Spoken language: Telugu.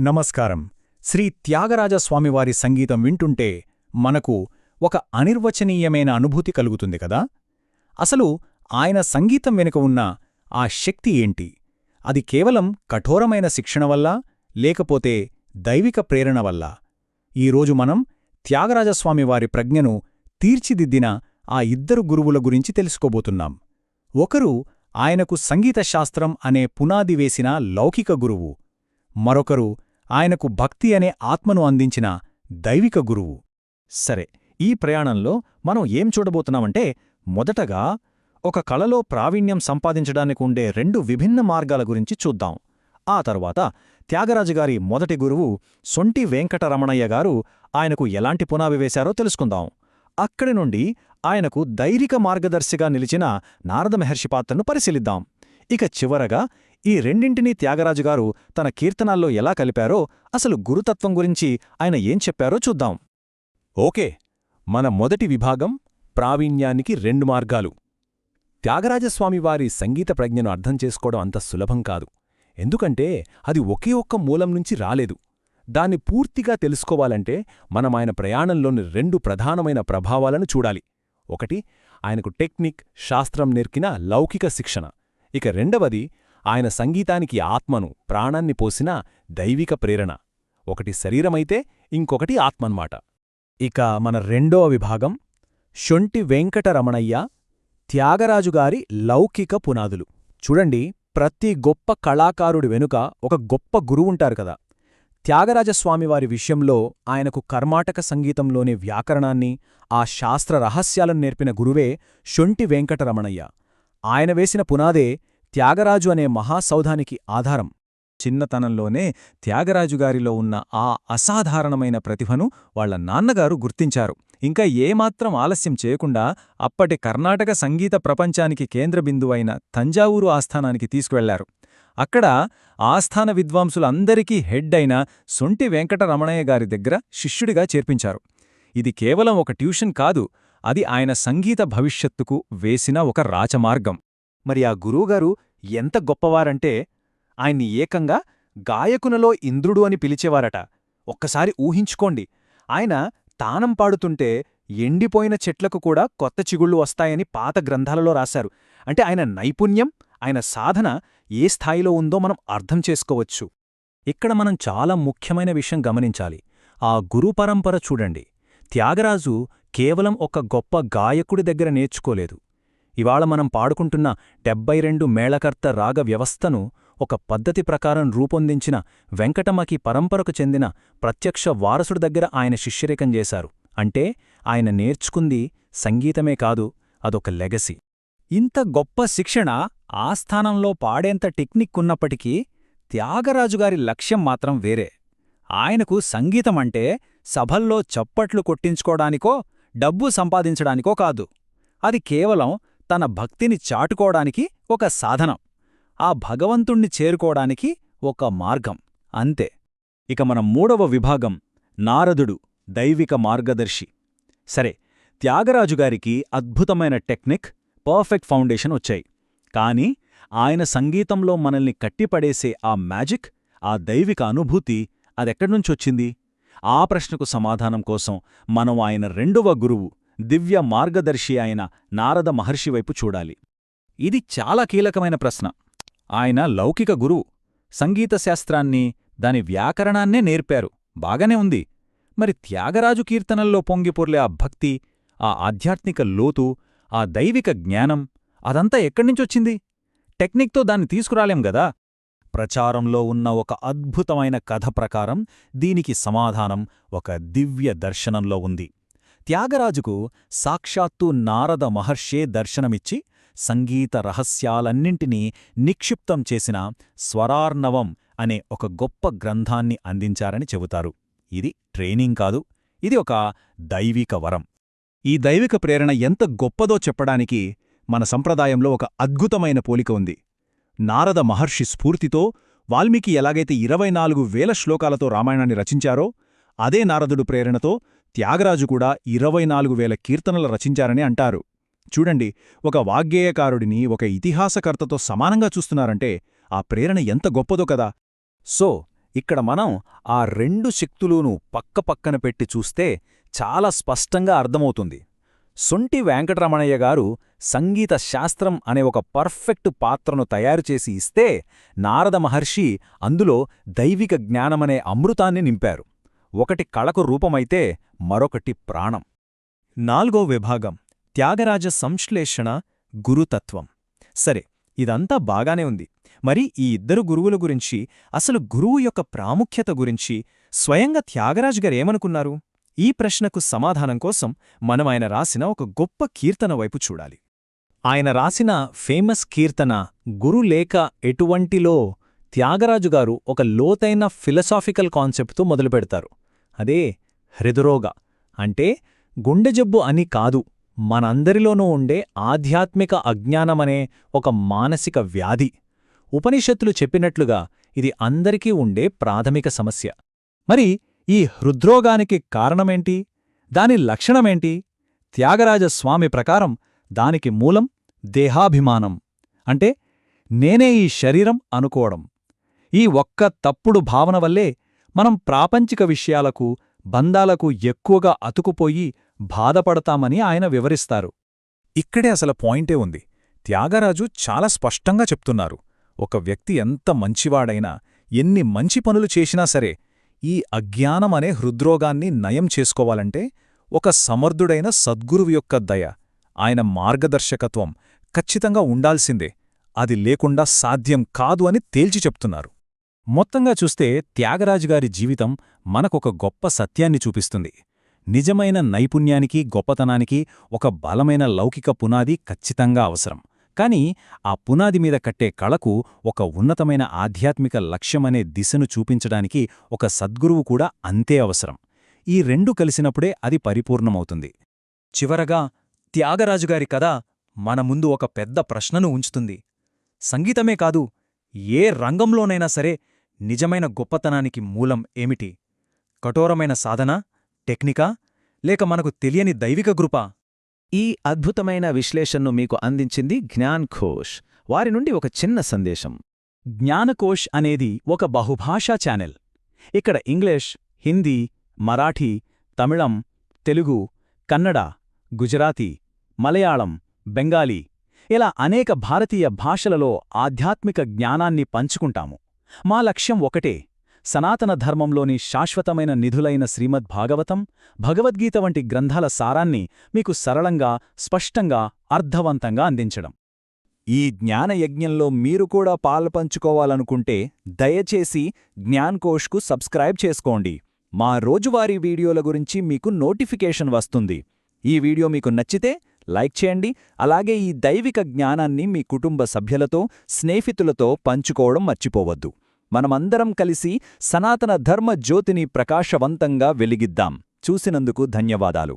నమస్కారం. శ్రీ త్యాగరాజస్వామివారి సంగీతం వింటుంటే మనకు ఒక అనిర్వచనీయమైన అనుభూతి కలుగుతుంది కదా. అసలు ఆయన సంగీతం వెనుక ఉన్న ఆ శక్తి ఏంటి? అది కేవలం కఠోరమైన శిక్షణ వల్ల, లేకపోతే దైవిక ప్రేరణ వల్ల? ఈరోజు మనం త్యాగరాజస్వామివారి ప్రజ్ఞను తీర్చిదిద్దిన ఆ ఇద్దరు గురువుల గురించి తెలుసుకోబోతున్నాం. ఒకరు ఆయనకు సంగీత శాస్త్రం అనే పునాది వేసిన లౌకిక గురువు, మరొకరు ఆయనకు భక్తి అనే ఆత్మను అందించిన దైవిక గురువు. సరే, ఈ ప్రయాణంలో మనం ఏం చూడబోతున్నామంటే, మొదటగా ఒక కళలో ప్రావీణ్యం సంపాదించడానికి ఉండే రెండు విభిన్న మార్గాల గురించి చూద్దాం. ఆ తర్వాత త్యాగరాజుగారి మొదటి గురువు సొంటి వెంకటరమణయ్య గారు ఆయనకు ఎలాంటి పునాది వేశారో తెలుసుకుందాం. అక్కడి నుండి ఆయనకు దైవిక మార్గదర్శిగా నిలిచిన నారద మహర్షి పాత్రను పరిశీలిద్దాం. ఇక చివరగా ఈ రెండింటినీ త్యాగరాజుగారు తన కీర్తనాల్లో ఎలా కలిపారో, అసలు గురుతత్వం గురించి ఆయన ఏం చెప్పారో చూద్దాం. ఓకే, మన మొదటి విభాగం ప్రావీణ్యానికి రెండు మార్గాలు. త్యాగరాజస్వామివారి సంగీత ప్రజ్ఞను అర్థం చేసుకోవడం అంత సులభం కాదు. ఎందుకంటే అది ఒకే ఒక్క మూలం నుంచి రాలేదు. దాన్ని పూర్తిగా తెలుసుకోవాలంటే మనం ఆయన ప్రయాణంలోని రెండు ప్రధానమైన ప్రభావాలను చూడాలి. ఒకటి, ఆయనకు టెక్నిక్, శాస్త్రం నేర్కిన లౌకిక శిక్షణ. ఇక రెండవది, ఆయన సంగీతానికి ఆత్మను, ప్రాణాన్ని పోసిన దైవిక ప్రేరణ. ఒకటి శరీరమైతే ఇంకొకటి ఆత్మన్మాట. ఇక మన రెండవ విభాగం శొంటి వెంకటరమణయ్య, త్యాగరాజుగారి లౌకిక పునాదులు. చూడండి, ప్రతి గొప్ప కళాకారుడి వెనుక ఒక గొప్ప గురువుంటారు కదా. త్యాగరాజస్వామివారి విషయంలో ఆయనకు కర్మాటక సంగీతంలోని వ్యాకరణాన్ని, ఆ శాస్త్ర రహస్యాలను నేర్పిన గురువే శొంటి వెంకటరమణయ్య. ఆయన వేసిన పునాదే త్యాగరాజు అనే మహాసౌధానికి ఆధారం. చిన్నతనంలోనే త్యాగరాజుగారిలో ఉన్న ఆ అసాధారణమైన ప్రతిభను వాళ్ల నాన్నగారు గుర్తించారు. ఇంకా ఏమాత్రం ఆలస్యం చేయకుండా అప్పటి కర్ణాటక సంగీత ప్రపంచానికి కేంద్రబిందువైన తంజావూరు ఆస్థానానికి తీసుకువెళ్లారు. అక్కడ ఆస్థాన విద్వాంసులందరికీ హెడ్ అయిన సొంటి వెంకటరమణయ్య గారి దగ్గర శిష్యుడిగా చేర్పించారు. ఇది కేవలం ఒక ట్యూషన్ కాదు, అది ఆయన సంగీత భవిష్యత్తుకు వేసిన ఒక రాచమార్గం. మరి ఆ గురువుగారు ఎంత గొప్పవారంటే, ఆయన్ని ఏకంగా గాయకునలో ఇంద్రుడు అని పిలిచేవారట. ఒక్కసారి ఊహించుకోండి, ఆయన తానం పాడుతుంటే ఎండిపోయిన చెట్లకు కూడా కొత్త చిగుళ్ళు వస్తాయని పాత గ్రంథాలలో రాశారు. అంటే ఆయన నైపుణ్యం, ఆయన సాధన ఏ స్థాయిలో ఉందో మనం అర్థం చేసుకోవచ్చు. ఇక్కడ మనం చాలా ముఖ్యమైన విషయం గమనించాలి. ఆ గురుపరంపర చూడండి. త్యాగరాజు కేవలం ఒక గొప్ప గాయకుడి దగ్గర నేర్చుకోలేదు. ఇవాళ మనం పాడుకుంటున్న 72 మేళకర్త రాగ వ్యవస్థను ఒక పద్ధతి ప్రకారం రూపొందించిన వెంకటమకి పరంపరకు చెందిన ప్రత్యక్ష వారసుడి దగ్గర ఆయన శిష్యరేకం చేశారు. అంటే ఆయన నేర్చుకుంది సంగీతమే కాదు, అదొక లెగసీ. ఇంత గొప్ప శిక్షణ, ఆస్థానంలో పాడేంత టెక్నిక్ ఉన్నప్పటికీ త్యాగరాజుగారి లక్ష్యం మాత్రం వేరే. ఆయనకు సంగీతమంటే సభల్లో చప్పట్లు కొట్టించుకోడానికో, డబ్బు సంపాదించడానికో కాదు. అది కేవలం తన భక్తిని చాటుకోవడానికి ఒక సాధనం, ఆ భగవంతుణ్ణి చేరుకోవడానికి ఒక మార్గం, అంతే. ఇక మన మూడవ విభాగం నారదుడు, దైవిక మార్గదర్శి. సరే, త్యాగరాజుగారికి అద్భుతమైన టెక్నిక్, పర్ఫెక్ట్ ఫౌండేషన్ వచ్చాయి. కాని ఆయన సంగీతంలో మనల్ని కట్టిపడేసే ఆ మ్యాజిక్, ఆ దైవిక అనుభూతి అదెక్కడ్నుంచొచ్చింది? ఆ ప్రశ్నకు సమాధానం కోసం మనం ఆయన రెండవ గురువు, దివ్య మార్గదర్శి అయిన నారద మహర్షి వైపు చూడాలి. ఇది చాలా కీలకమైన ప్రశ్న. ఆయన లౌకిక గురువు, సంగీత శాస్త్రాన్ని, దాని వ్యాకరణాన్నే నేర్పారు, బాగానే ఉంది. మరి త్యాగరాజు కీర్తనల్లో పొంగిపొర్లే ఆ భక్తి, ఆ ఆధ్యాత్మిక లోతు, ఆ దైవిక జ్ఞానం, అదంతా ఎక్కడ్నించొచ్చింది? టెక్నిక్తో దాన్ని తీసుకురాలేం గదా. ప్రచారంలో ఉన్న ఒక అద్భుతమైన కథ ప్రకారం దీనికి సమాధానం ఒక దివ్య దర్శనంలో ఉంది. త్యాగరాజుకు సాక్షాత్తు నారద మహర్షే దర్శనమిచ్చి సంగీత రహస్యాలన్నింటినీ నిక్షిప్తం చేసిన స్వరార్ణవం అనే ఒక గొప్ప గ్రంథాన్ని అందించారని చెబుతారు. ఇది ట్రైనింగ్ కాదు, ఇది ఒక దైవిక వరం. ఈ దైవిక ప్రేరణ ఎంత గొప్పదో చెప్పడానికి మన సంప్రదాయంలో ఒక అద్భుతమైన పోలిక ఉంది. నారద మహర్షి స్ఫూర్తితో వాల్మీకి ఎలాగైతే 24,000 శ్లోకాలతో రామాయణాన్ని రచించారో, అదే నారదుడు ప్రేరణతో త్యాగరాజు కూడా 24,000 కీర్తనలు రచించారని అంటారు. చూడండి, ఒక వాగ్గేయకారుడిని ఒక ఇతిహాసకర్తతో సమానంగా చూస్తున్నారంటే ఆ ప్రేరణ ఎంత గొప్పదో కదా. సో ఇక్కడ మనం ఆ రెండు శక్తులూను పక్కపక్కన పెట్టి చూస్తే చాలా స్పష్టంగా అర్థమవుతుంది. సొంటి వెంకటరమణయ్య గారు సంగీత శాస్త్రం అనే ఒక పర్ఫెక్ట్ పాత్రను తయారుచేసి ఇస్తే, నారద మహర్షి అందులో దైవిక జ్ఞానమనే అమృతాన్ని నింపారు. ఒకటి కళకు రూపమైతే మరొకటి ప్రాణం. 4వ విభాగం త్యాగరాజ సంశ్లేషణ గురుతత్వం. సరే, ఇదంతా బాగానే ఉంది. మరి ఈ ఇద్దరు గురువుల గురించి, అసలు గురువు యొక్క ప్రాముఖ్యత గురించి స్వయంగా త్యాగరాజు గారేమనుకున్నారు? ఈ ప్రశ్నకు సమాధానం కోసం మనం ఆయన రాసిన ఒక గొప్ప కీర్తన వైపు చూడాలి. ఆయన రాసిన ఫేమస్ కీర్తన గురులేఖ ఎటువంటిలో త్యాగరాజుగారు ఒక లోతైన ఫిలసాఫికల్ కాన్సెప్ట్తో మొదలుపెడతారు. అదే హృదరోగ. అంటే గుండెజబ్బు అని కాదు, మనందరిలోనూ ఉండే ఆధ్యాత్మిక అజ్ఞానమనే ఒక మానసిక వ్యాధి. ఉపనిషత్తులు చెప్పినట్లుగా ఇది అందరికీ ఉండే ప్రాథమిక సమస్య. మరి ఈ హృద్రోగానికి కారణమేంటి? దాని లక్షణమేంటి? త్యాగరాజస్వామి ప్రకారం దానికి మూలం దేహాభిమానం. అంటే నేనే ఈ శరీరం అనుకోవడం. ఈ ఒక్క తప్పుడు భావన వల్లే మనం ప్రాపంచిక విషయాలకు, బంధాలకు ఎక్కువగా అతుకుపోయి బాధపడతామని ఆయన వివరిస్తారు. ఇక్కడే అసలు పాయింటే ఉంది. త్యాగరాజు చాలా స్పష్టంగా చెప్తున్నారు, ఒక వ్యక్తి ఎంత మంచివాడైనా, ఎన్ని మంచి పనులు చేసినా సరే, ఈ అజ్ఞానమనే హృద్రోగాన్ని నయం చేసుకోవాలంటే ఒక సమర్థుడైన సద్గురువు యొక్క దయ, ఆయన మార్గదర్శకత్వం ఖచ్చితంగా ఉండాల్సిందే. అది లేకుండా సాధ్యం కాదు అని తేల్చి చెప్తున్నారు. మొత్తంగా చూస్తే త్యాగరాజుగారి జీవితం మనకొక గొప్ప సత్యాన్ని చూపిస్తుంది. నిజమైన నైపుణ్యానికి, గొప్పతనానికి ఒక బలమైన లౌకిక పునాది ఖచ్చితంగా అవసరం. కాని ఆ పునాది మీద కట్టే కళకు ఒక ఉన్నతమైన ఆధ్యాత్మిక లక్ష్యమనే దిశను చూపించడానికి ఒక సద్గురువు కూడా అంతే అవసరం. ఈ రెండు కలిసినప్పుడే అది పరిపూర్ణమవుతుంది. చివరగా త్యాగరాజుగారి కథ మన ముందు ఒక పెద్ద ప్రశ్నను ఉంచుతుంది. సంగీతమే కాదు, ఏ రంగంలోనైనా సరే నిజమైన గొప్పతనానికి మూలం ఏమిటి? కఠోరమైన సాధన, టెక్నికా, లేక మనకు తెలియని దైవిక కృపా? ఈ అద్భుతమైన విశ్లేషణను మీకు అందించింది జ్ఞాన్కోష్. వారి నుండి ఒక చిన్న సందేశం. జ్ఞానకోష్ అనేది ఒక బహుభాషా ఛానెల్. ఇక్కడ ఇంగ్లీష్, హిందీ, మరాఠీ, తమిళం, తెలుగు, కన్నడ, గుజరాతీ, మలయాళం, బెంగాలీ ఇలా అనేక భారతీయ భాషలలో ఆధ్యాత్మిక జ్ఞానాన్ని పంచుకుంటాము. మా లక్ష్యం ఒకటే, సనాతన ధర్మంలోని శాశ్వతమైన నిధులైన శ్రీమద్భాగవతం, భగవద్గీత వంటి గ్రంథాల సారాన్ని మీకు సరళంగా, స్పష్టంగా, అర్థవంతంగా అందించడం. ఈ జ్ఞానయజ్ఞంలో మీరు కూడా పాలుపంచుకోవాలనుకుంటే దయచేసి జ్ఞాన్కోష్కు సబ్స్క్రైబ్ చేసుకోండి. మా రోజువారీ వీడియోల గురించి మీకు నోటిఫికేషన్ వస్తుంది. ఈ వీడియో మీకు నచ్చితే లైక్ చేయండి. అలాగే ఈ దైవిక జ్ఞానాన్ని మీ కుటుంబ సభ్యులతో, స్నేహితులతో పంచుకోవడం మర్చిపోవద్దు. మనమందరం కలిసి సనాతన ధర్మ జ్యోతిని ప్రకాశవంతంగా వెలిగిద్దాం. చూసినందుకు ధన్యవాదాలు.